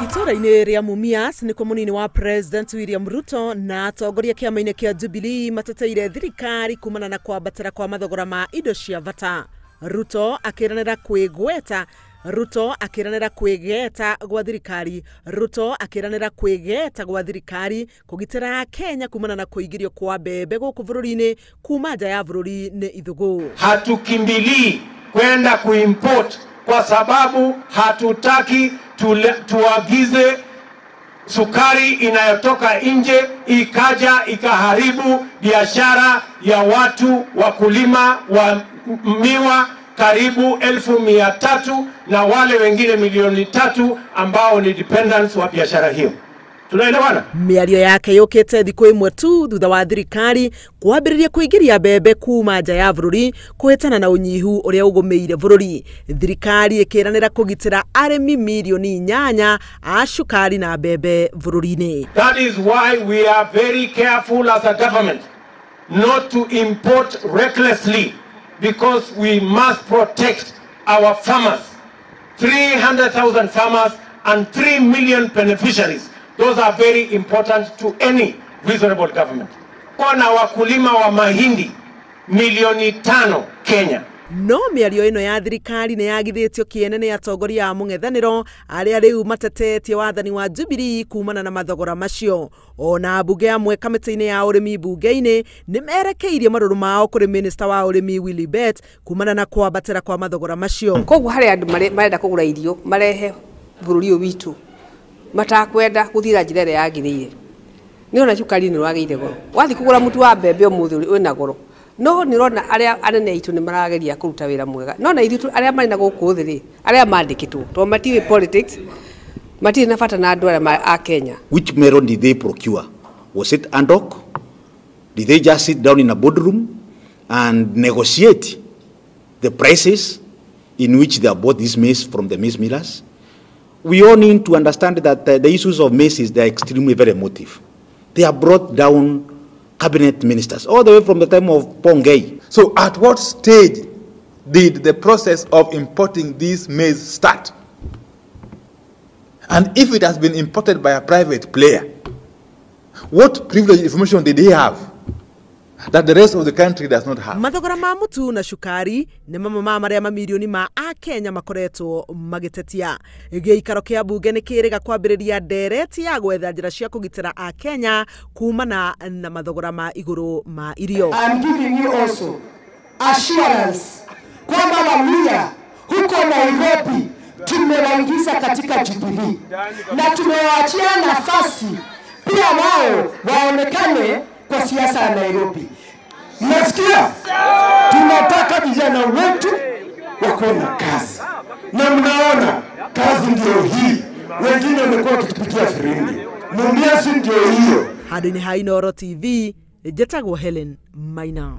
Itũra-inĩ rĩa Mumias nĩkuo mũnini wa President William Ruto na atongoria kĩama-inĩ kĩa Jubilee mateteire thirikari kumana na kwambatĩra kwa mathogora ma indo cia bata. Ruto akĩranĩra kwĩgeta gwa thirikari. Ruto akĩranĩra kwĩgeta gwa thirikari kũgitĩra Kenya kumana na kũingĩrio kwa mbembe gũkũ bũrũri-inĩ kuma nja ya bũrũri nĩ ithũgũ. Hatukimbilii kwenda kuimport kwa sababu hatutaki tuagize sukari inayotoka nje ikaja ikaharibu biashara ya watu wakulima wa miwa karibu 1,300 na wale wengine 300,000 ambao ni dependents wa biashara hiyo. Tunaelewana? Mĩario yake yũkĩte thikũ ĩmwe tu thutha wa thirikari kwambĩrĩria kũingĩria mbembe kuma nja ya bũrũri kũhĩtana na ũnyihu ũrĩa ũgũmĩire bũrũri. Thirikari ĩkĩranĩra kũgitĩra arĩmi milioni 8 a cukari na mbembe bũrũri-inĩ. That is why we are very careful as a government not to import recklessly, because we must protect our farmers. 300,000 farmers and 3 million beneficiaries. Those are very important to any reasonable government. Kuna wakulima wa mahindi milioni 5 Kenya. No mĩario ĩno ya thirikari nĩ yagithĩtio kĩene nĩ atongoria a mũng'ethanĩro arĩa rĩu matetetie wathani wa Jubilee kumana na mathogora macio. Ona mbunge amwe kamĩtĩ-inĩ ya ũrĩmi bunge-inĩ nĩ merekeirie marũrũ mao kũrĩ minista wa ũrĩmi Willibet kumana na kwambatĩra kwa mathogora macio. Koguo harĩ andũ marenda kũgũra irio marehe bũrũri ũyũ witũ matakwenda gũthira njĩra ĩrĩa yagĩrĩire. Nĩ ona cukari nĩ wagĩire goro. Wathi kũgũra mũtu wa mbembe ũmũthĩ wĩna goro. No nĩ rona arĩa anene aitũ nĩ marageria kũruta wĩra mwega. No na ithuĩ arĩa marĩ na gũkũ thĩ arĩa mandĩkĩtwo to matirĩ politics matirĩ na bata na andũ arĩa a Kenya. Which melon did they procure? Was it Andok? Did they just sit down in a boardroom and negotiate the prices in which they bought this maize from the maize millers? We all need to understand that the issues of maize, they are extremely very emotive. They are brought down cabinet ministers all the way from the time of Pongei. So at what stage did the process of importing this maize start? And if it has been imported by a private player, what privileged information did he have that the rest of the country does not have? Mathogora ma mũtu na cukari nĩ mamwe ma marĩa mamirioni ma a Kenya makoretwo magĩtetia. Gĩikaro kĩa bunge nĩ kĩrĩga kwambĩrĩria ndereti ya gwetha njĩra cia kũgitĩra a Kenya kumana na mathogora ma igũrũ ma irio. I'm giving you also assurance kwamba Waluhya huko Nairobi tumewaingiza katika Jubilee na tumewaachia nafasi pia wao waonekane kwa siasa ya Nairobi. Mnasikia? Tunataka vijana wetu wako na kazi. Na mnaona kazi ndio hii. Wengine wamekuwa wakitupigia firimbi. Mumias ndio hiyo. Handũ-inĩ ha Inooro TV, njĩtagwo Helen Maina.